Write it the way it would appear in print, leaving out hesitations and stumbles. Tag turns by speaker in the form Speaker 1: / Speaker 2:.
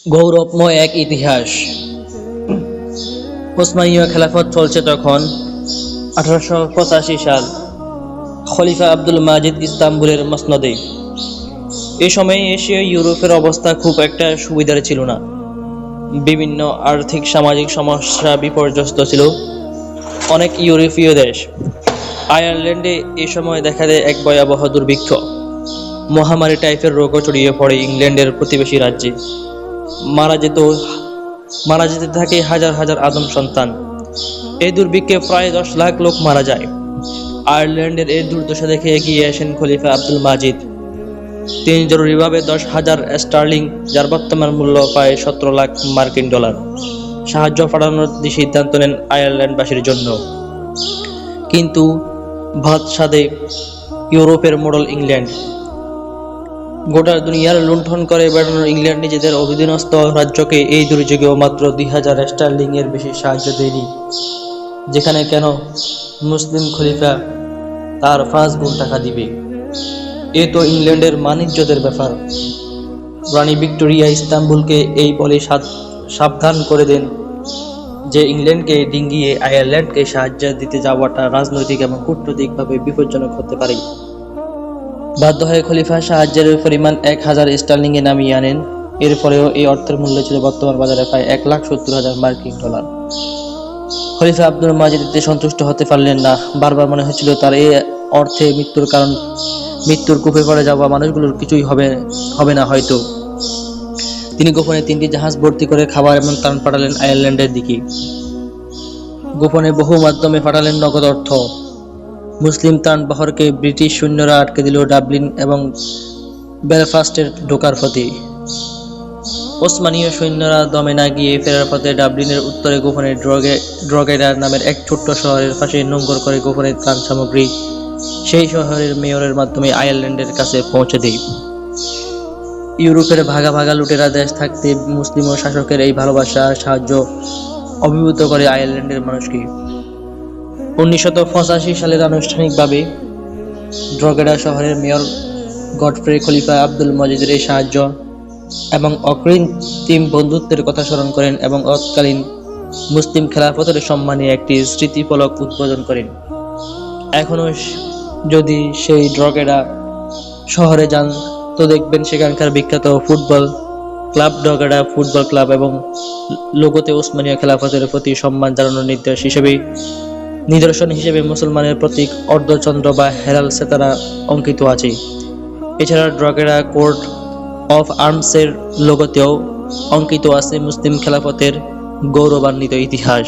Speaker 1: গৌরবময় এক ইতিহাস। ওসমানীয় খেলাফত চলছে তখন 1885 সাল। খলিফা আব্দুল মাজিদ ইস্তাম্বুলের মসনদে। এ সময়ে এশীয় ইউরোপের অবস্থা খুব একটা সুবিধার ছিল না। বিভিন্ন আর্থিক সামাজিক সমস্যা বিপর্যস্ত ছিল অনেক ইউরোপীয় দেশ। আয়ারল্যান্ডে এ সময় দেখা দেয় এক ভয়াবহ দুর্ভিক্ষ। মহামারী টাইপের রোগও ছড়িয়ে পড়ে ইংল্যান্ডের প্রতিবেশী রাজ্যে। মারা যেত মারা যেতে থাকে হাজার হাজার আদম সন্তান। এই দুর্ভিক্ষে প্রায় 10 লাখ লোক মারা যায়। আয়ারল্যান্ডের এই দুর্দশা দেখে এগিয়ে আসেন খলিফা আব্দুল মাজিদ। তিনি জরুরিভাবে 10,000 স্টার্লিং, যার বর্তমান মূল্য প্রায় 17 লাখ মার্কিন ডলার, সাহায্য পাঠানোর সিদ্ধান্ত নেন আয়ারল্যান্ডবাসীর জন্য। কিন্তু ভাতসাদে ইউরোপের মডেল ইংল্যান্ড, গোটা দুনিয়ার লুণ্ঠন করে বেড়ানো ইংল্যান্ড নিজেদের অধীনস্থ রাজ্যকে এই দুর্যোগেও মাত্র 2,000 স্টার্লিং এর বেশি সাহায্য দেয়নি, যেখানে কেন মুসলিম খলিফা তার 5 গুণ টাকা দিবে। এ তো ইংল্যান্ডের মানিজ্যদের ব্যাপার। রানী ভিক্টোরিয়া ইস্তাম্বুলকে এই বলে সাবধান করে দেন যে ইংল্যান্ডকে ডিঙ্গিয়ে আয়ারল্যান্ডকে সাহায্য দিতে যাওয়াটা রাজনৈতিক এবং কূটনৈতিকভাবে বিপজ্জনক হতে পারে। বাধ্য হয়ে খলিফা সাহায্যের পরিমাণ 1,000 স্টার্লিংয়ে নামিয়ে আনেন। এর ফলেও এই অর্থের মূল্য ছিল বর্তমান বাজারে প্রায় 1,70,000 মার্কিন ডলার। খলিফা আব্দুল মাজিদ এতে সন্তুষ্ট হতে পারলেন না। বারবার মনে হচ্ছিল তার এই অর্থে মৃত্যুর কূপে পড়ে যাওয়া মানুষগুলোর কিছুই হবে না হয়তো। তিনি গোপনে 3টি জাহাজ ভর্তি করে খাবার এবং ত্রাণ পাঠালেন আয়ারল্যান্ডের দিকে। গোপনে বহু মাধ্যমে পাঠালেন নগদ অর্থ। মুসলিম ত্রাণবাহরকে ব্রিটিশ সৈন্যরা আটকে দিল ডাবলিন এবং বেলফাস্টের ঢোকার পথে। ওসমানীয় সৈন্যরা দমে না গিয়ে ফেরার পথে ডাবলিনের উত্তরে গোপনে ড্রগেডা নামের এক ছোট্ট শহরের পাশে নোঙ্গর করে গোপনে ত্রাণ সামগ্রী সেই শহরের মেয়রের মাধ্যমে আয়ারল্যান্ডের কাছে পৌঁছে দেয়। ইউরোপের ভাগা ভাগা লুটেরা দেশ থাকতে মুসলিম ও শাসকের এই ভালোবাসা সাহায্য অভিভূত করে আয়ারল্যান্ডের মানুষকে। 1985 সালের আনুষ্ঠানিকভাবে ড্রগেডা শহরের মেয়র গডফ্রে খলিফা আব্দুল মজিদের এই সাহায্য এবং অকৃত্রিম বন্ধুত্বের কথা স্মরণ করেন এবং তৎকালীন মুসলিম খেলাফতের সম্মানে একটি স্মৃতিফলক উদ্বোধন করেন। এখনো যদি সেই ড্রগেডা শহরে যান তো দেখবেন সেখানকার বিখ্যাত ফুটবল ক্লাব ড্রগেডা ফুটবল ক্লাব এবং লোগোতে ওসমানীয় খেলাফতের প্রতি সম্মান জানানোর নিদর্শন হিসেবে মুসলমানের প্রতীক অর্ধচন্দ্র বা হেলাল সেতারা অঙ্কিত আছে। এছাড়া ড্রগেডা কোর্ট অফ আর্মসের লোগোতেও অঙ্কিত আছে মুসলিম খেলাফতের গৌরবান্বিত ইতিহাস।